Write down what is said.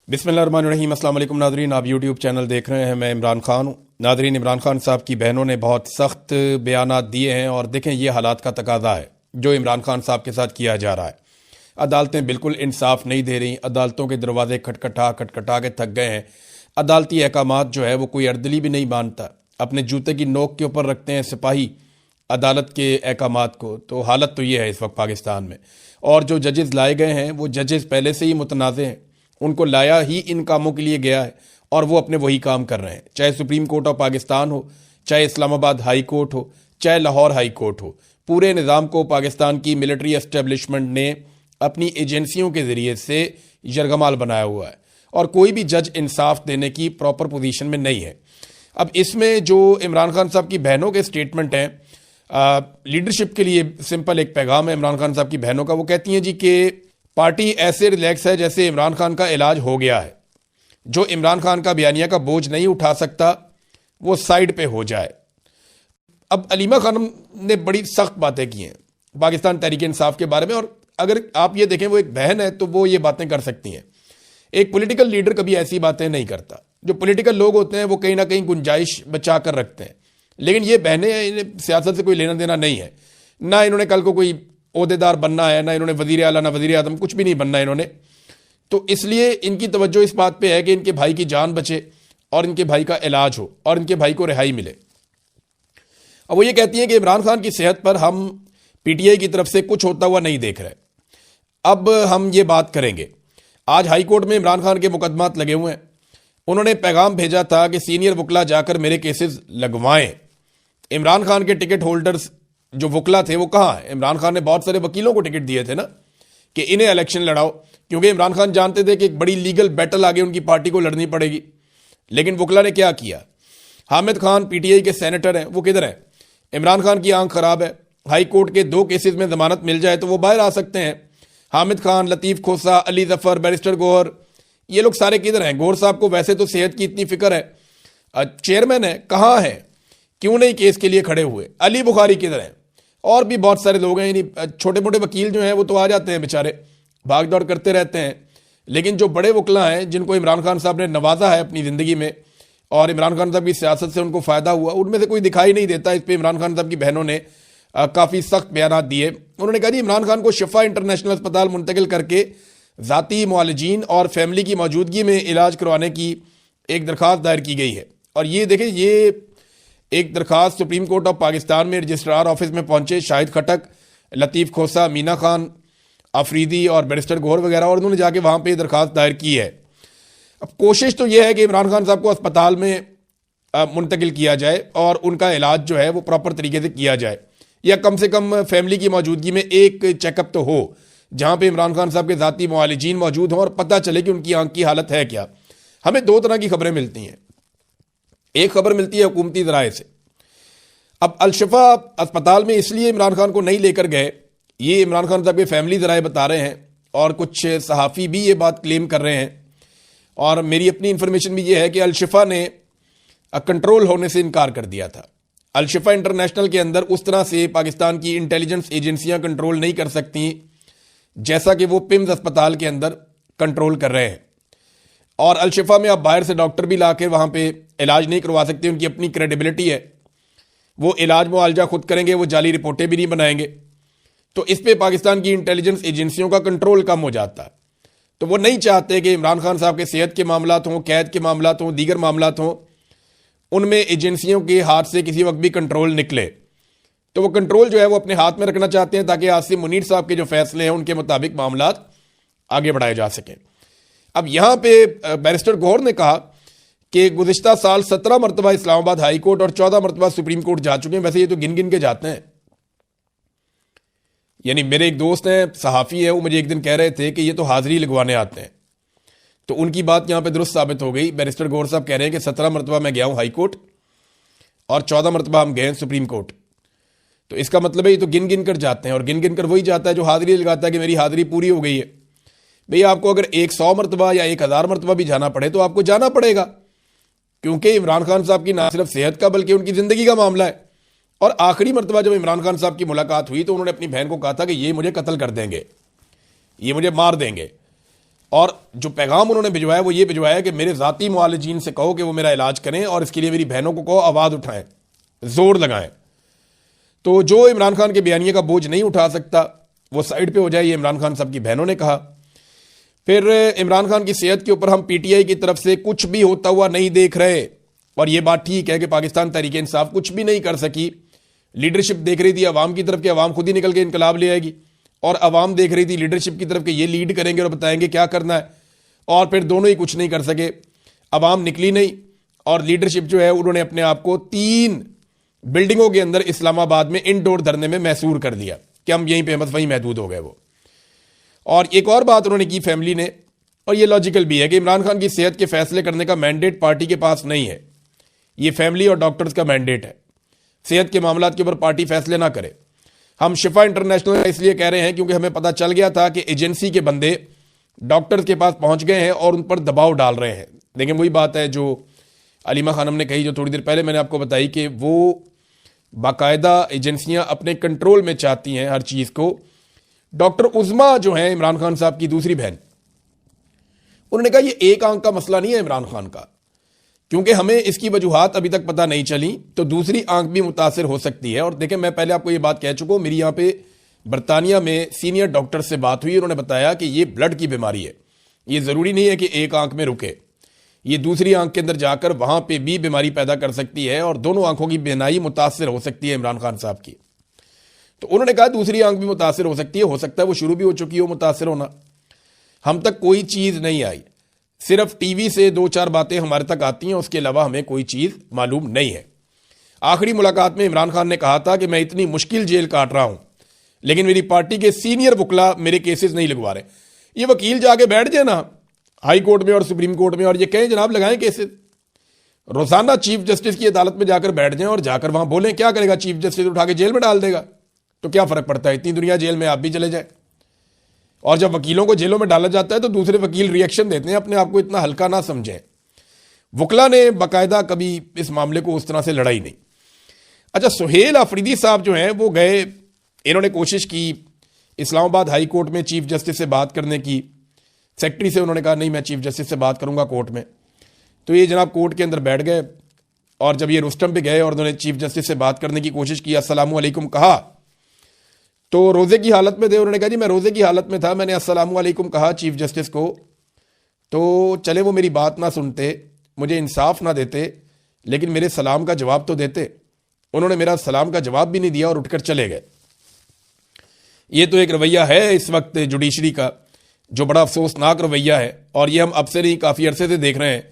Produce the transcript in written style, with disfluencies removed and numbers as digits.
बिस्मिल्लाहिर्रहमानिर्रहीम। अस्सलाम वालेकुम नाज़रीन, आप यूट्यूब चैनल देख रहे हैं। मैं इमरान खान हूँ। नाज़रीन, इमरान खान साहब की बहनों ने बहुत सख्त बयानात दिए हैं और देखें ये हालात का तकाजा है जो इमरान खान साहब के साथ किया जा रहा है। अदालतें बिल्कुल इंसाफ नहीं दे रही, अदालतों के दरवाजे खटखटा के थक गए हैं। अदालती अहकामात जो है वो कोई अर्दली भी नहीं मानता, अपने जूते की नोक के ऊपर रखते हैं सिपाही अदालत के अहकामात को। तो हालत तो ये है इस वक्त पाकिस्तान में। और जो जजेस लाए गए हैं वो जजेस पहले से ही मुतनाज़ हैं, उनको लाया ही इन कामों के लिए गया है और वो अपने वही काम कर रहे हैं। चाहे सुप्रीम कोर्ट ऑफ पाकिस्तान हो, चाहे इस्लामाबाद हाई कोर्ट हो, चाहे लाहौर हाई कोर्ट हो, पूरे निज़ाम को पाकिस्तान की मिलिट्री एस्टेब्लिशमेंट ने अपनी एजेंसियों के ज़रिए से यरगमाल बनाया हुआ है और कोई भी जज इंसाफ देने की प्रॉपर पोजीशन में नहीं है। अब इसमें जो इमरान खान साहब की बहनों के स्टेटमेंट हैं, लीडरशिप के लिए सिंपल एक पैगाम है इमरान खान साहब की बहनों का। वो कहती हैं जी कि पार्टी ऐसे रिलैक्स है जैसे इमरान खान का इलाज हो गया है। जो इमरान खान का बयानिया का बोझ नहीं उठा सकता वो साइड पे हो जाए। अब अलीमा खानम ने बड़ी सख्त बातें की हैं पाकिस्तान तहरीक इंसाफ के बारे में, और अगर आप ये देखें वो एक बहन है तो वो ये बातें कर सकती हैं। एक पॉलिटिकल लीडर कभी ऐसी बातें नहीं करता। जो पॉलिटिकल लोग होते हैं वो कहीं ना कहीं गुंजाइश बचा कर रखते हैं, लेकिन ये बहनें हैं, इन्हें सियासत से कोई लेना देना नहीं है। ना इन्होंने कल को कोई ओहदेदार बनना है, ना इन्होंने वजीर आला ना वजीर आजम, कुछ भी नहीं बनना है इन्होंने। तो इसलिए इनकी तवज्जो इस बात पे है कि इनके भाई की जान बचे और इनके भाई का इलाज हो और इनके भाई को रिहाई मिले। अब वो ये कहती हैं कि इमरान खान की सेहत पर हम पीटीआई की तरफ से कुछ होता हुआ नहीं देख रहे। अब हम ये बात करेंगे। आज हाई कोर्ट में इमरान खान के मुकदमात लगे हुए हैं। उन्होंने पैगाम भेजा था कि सीनियर वकला जाकर मेरे केसेस लगवाएं। इमरान खान के टिकट होल्डर्स जो वकला थे वो कहाँ है? इमरान खान ने बहुत सारे वकीलों को टिकट दिए थे ना कि इन्हें इलेक्शन लड़ाओ, क्योंकि इमरान खान जानते थे कि एक बड़ी लीगल बैटल आगे उनकी पार्टी को लड़नी पड़ेगी। लेकिन वकला ने क्या किया? हामिद खान पीटीआई के सेनेटर हैं, वो किधर है? इमरान खान की आंख खराब है। हाई कोर्ट के 2 केसेस में जमानत मिल जाए तो वो बाहर आ सकते हैं। हामिद खान, लतीफ़ खोसा, अली जफर, बैरिस्टर गौहर, ये लोग सारे किधर हैं? गौहर साहब को वैसे तो सेहत की इतनी फिक्र है, चेयरमैन है, कहाँ है? क्यों नहीं केस के लिए खड़े हुए? अली बुखारी किधर हैं? और भी बहुत सारे लोग हैं। यानी छोटे मोटे वकील जो हैं वो तो आ जाते हैं बेचारे, भाग दौड़ करते रहते हैं, लेकिन जो बड़े वकला हैं जिनको इमरान खान साहब ने नवाजा है अपनी ज़िंदगी में और इमरान खान साहब की सियासत से उनको फ़ायदा हुआ, उनमें से कोई दिखाई नहीं देता। इस पर इमरान खान साहब की बहनों ने काफ़ी सख्त बयान दिए। उन्होंने कहा जी इमरान खान को शिफा इंटरनेशनल अस्पताल मुंतकिल करके ज़ाती मुआलजीन और फैमिली की मौजूदगी में इलाज करवाने की एक दरख्वास्त दायर की गई है। और ये देखें, ये एक दरखास्त सुप्रीम कोर्ट ऑफ पाकिस्तान में रजिस्ट्रार ऑफिस में पहुंचे शाहिद खटक, लतीफ़ खोसा, मीना खान अफरीदी और बैरिस्टर गौहर वगैरह, और उन्होंने जाके वहाँ पे दरखास्त दायर की है। अब कोशिश तो यह है कि इमरान खान साहब को अस्पताल में मुंतकिल किया जाए और उनका इलाज जो है वो प्रॉपर तरीके से किया जाए, या कम से कम फैमिली की मौजूदगी में एक चेकअप तो हो जहाँ पे इमरान खान साहब के ज़ाती मुआलिजीन मौजूद हों और पता चले कि उनकी आंख की हालत है क्या। हमें 2 तरह की खबरें मिलती हैं। एक खबर मिलती है हुकूमती ज़राए से। अब अलशिफा अस्पताल में इसलिए इमरान खान को नहीं लेकर गए, ये इमरान खान साहब के फैमिली ज़राए बता रहे हैं और कुछ सहाफ़ी भी ये बात क्लेम कर रहे हैं, और मेरी अपनी इंफॉर्मेशन भी ये है कि अलशिफा ने कंट्रोल होने से इनकार कर दिया था। अलशिफा इंटरनेशनल के अंदर उस तरह से पाकिस्तान की इंटेलिजेंस एजेंसियां कंट्रोल नहीं कर सकती जैसा कि वो पिम्स अस्पताल के अंदर कंट्रोल कर रहे हैं। और अलशिफा में आप बाहर से डॉक्टर भी ला के वहाँ पे इलाज नहीं करवा सकते, उनकी अपनी क्रेडिबिलिटी है, वो इलाज मुआलजा खुद करेंगे, वो जाली रिपोर्टें भी नहीं बनाएंगे। तो इस पे पाकिस्तान की इंटेलिजेंस एजेंसियों का कंट्रोल कम हो जाता है। तो वो नहीं चाहते कि इमरान खान साहब के सेहत के मामलात हों, कैद के मामलात हों, दीगर मामलात हों, उनमें एजेंसियों के हाथ से किसी वक्त भी कंट्रोल निकले। तो वो कंट्रोल जो है वो अपने हाथ में रखना चाहते हैं ताकि आसिम मुनीर साहब के जो फैसले हैं उनके मुताबिक मामलात आगे बढ़ाए जा सकें। अब यहाँ पे बैरिस्टर गौहर ने कहा कि गुज़िश्ता साल 17 मरतबा इस्लामाबाद हाई कोर्ट और 14 मरतबा सुप्रीम कोर्ट जा चुके हैं। वैसे ये तो गिन गिन के जाते हैं। यानी मेरे एक दोस्त हैं, सहाफ़ी है, वो मुझे एक दिन कह रहे थे कि ये तो हाजिरी लगवाने आते हैं। तो उनकी बात यहाँ पे दुरुस्त साबित हो गई। बैरिस्टर गौहर साहब कह रहे हैं कि 17 मरतबा मैं गया हूँ हाई कोर्ट और 14 मरतबा हम गए हैं सुप्रीम कोर्ट। तो इसका मतलब है ये तो गिन गिन कर जाते हैं, और गिन गिन कर वही जाता है जो हाजिरी लगाता है कि मेरी हाजिरी पूरी हो गई है। भैया आपको अगर 100 मरतबा या 1000 मरतबा भी जाना पड़े तो आपको जाना पड़ेगा, क्योंकि इमरान खान साहब की ना सिर्फ सेहत का बल्कि उनकी ज़िंदगी का मामला है। और आखिरी मरतबा जब इमरान खान साहब की मुलाकात हुई तो उन्होंने अपनी बहन को कहा था कि ये मुझे कत्ल कर देंगे, ये मुझे मार देंगे। और जो पैगाम उन्होंने भिजवाया वो ये भिजवाया कि मेरे ज़ाती मुआलिजीन से कहो कि वो मेरा इलाज करें और इसके लिए मेरी बहनों को कहो आवाज़ उठाएं, जोर लगाएं। तो जो इमरान खान के बयानिए का बोझ नहीं उठा सकता वो साइड पे हो जाए, ये इमरान खान साहब की बहनों ने कहा। फिर इमरान खान की सेहत के ऊपर हम पीटीआई की तरफ से कुछ भी होता हुआ नहीं देख रहे, और ये बात ठीक है कि पाकिस्तान तहरीक इंसाफ कुछ भी नहीं कर सकी। लीडरशिप देख रही थी अवाम की तरफ कि अवाम खुद ही निकल के इनकलाब ले आएगी, और अवाम देख रही थी लीडरशिप की तरफ कि ये लीड करेंगे और बताएंगे क्या करना है, और फिर दोनों ही कुछ नहीं कर सके। अवाम निकली नहीं और लीडरशिप जो है उन्होंने अपने आप को 3 बिल्डिंगों के अंदर इस्लामाबाद में इंडोर धरने में मैसूर कर दिया कि हम यहीं पे बस वहीं महदूद हो गए वो। और एक और बात उन्होंने की फैमिली ने, और ये लॉजिकल भी है कि इमरान खान की सेहत के फैसले करने का मैंडेट पार्टी के पास नहीं है, ये फैमिली और डॉक्टर्स का मैंडेट है। सेहत के मामलों के ऊपर पार्टी फैसले ना करे। हम शिफा इंटरनेशनल इसलिए कह रहे हैं क्योंकि हमें पता चल गया था कि एजेंसी के बंदे डॉक्टर्स के पास पहुंच गए हैं और उन पर दबाव डाल रहे हैं। लेकिन वही बात है जो अलीमा खानम ने कही, जो थोड़ी देर पहले मैंने आपको बताई, कि वो बाकायदा एजेंसियां अपने कंट्रोल में चाहती हैं हर चीज़ को। डॉक्टर उज़मा जो है इमरान खान साहब की दूसरी बहन, उन्होंने कहा ये एक आंख का मसला नहीं है इमरान खान का, क्योंकि हमें इसकी वजूहात अभी तक पता नहीं चली, तो दूसरी आंख भी मुतासिर हो सकती है। और देखें, मैं पहले आपको ये बात कह चुका हूं, मेरी यहाँ पे बरतानिया में सीनियर डॉक्टर से बात हुई, उन्होंने बताया कि ये ब्लड की बीमारी है, ये ज़रूरी नहीं है कि एक आंख में रुके, ये दूसरी आंख के अंदर जाकर वहां पे भी बीमारी पैदा कर सकती है और दोनों आंखों की बीनाई मुतासिर हो सकती है इमरान खान साहब की। तो उन्होंने कहा दूसरी आंख भी मुतासिर हो सकती है, हो सकता है वो शुरू भी हो चुकी हो मुतासिर होना। हम तक कोई चीज़ नहीं आई, सिर्फ टीवी से 2-4 बातें हमारे तक आती हैं, उसके अलावा हमें कोई चीज़ मालूम नहीं है। आखिरी मुलाकात में इमरान खान ने कहा था कि मैं इतनी मुश्किल जेल काट रहा हूं, लेकिन मेरी पार्टी के सीनियर वकला मेरे केसेस नहीं लगवा रहे। ये वकील जाके बैठ जाए ना हाई कोर्ट में और सुप्रीम कोर्ट में और ये कहें जनाब लगाएं केसेस, रोजाना चीफ जस्टिस की अदालत में जाकर बैठ जाएं और जाकर वहां बोलें, क्या करेगा चीफ जस्टिस? उठा के जेल में डाल देगा, तो क्या फर्क पड़ता है? इतनी दुनिया जेल में आप भी चले जाए। और जब वकीलों को जेलों में डाला जाता है तो दूसरे वकील रिएक्शन देते हैं, अपने आप को इतना हल्का ना समझें। वकला ने बाकायदा कभी इस मामले को उस तरह से लड़ा ही नहीं। अच्छा, सुहेल अफरीदी साहब जो हैं वो गए, इन्होंने कोशिश की इस्लामाबाद हाई कोर्ट में चीफ जस्टिस से बात करने की। सेक्रेटरी से उन्होंने कहा नहीं मैं चीफ जस्टिस से बात करूंगा कोर्ट में। तो ये जनाब कोर्ट के अंदर बैठ गए, और जब ये रुस्तम पे गए और उन्होंने चीफ जस्टिस से बात करने की कोशिश की, अस्सलामु अलैकुम कहा, तो रोजे की हालत में थे। उन्होंने कहा जी मैं रोजे की हालत में था, मैंने अस्सलामु अलैकुम कहा चीफ जस्टिस को, तो चले वो मेरी बात ना सुनते, मुझे इंसाफ ना देते, लेकिन मेरे सलाम का जवाब तो देते। उन्होंने मेरा सलाम का जवाब भी नहीं दिया और उठकर चले गए। ये तो एक रवैया है इस वक्त जुडिशरी का, जो बड़ा अफसोसनाक रवैया है, और ये हम अब से नहीं काफ़ी अरसे से देख रहे हैं।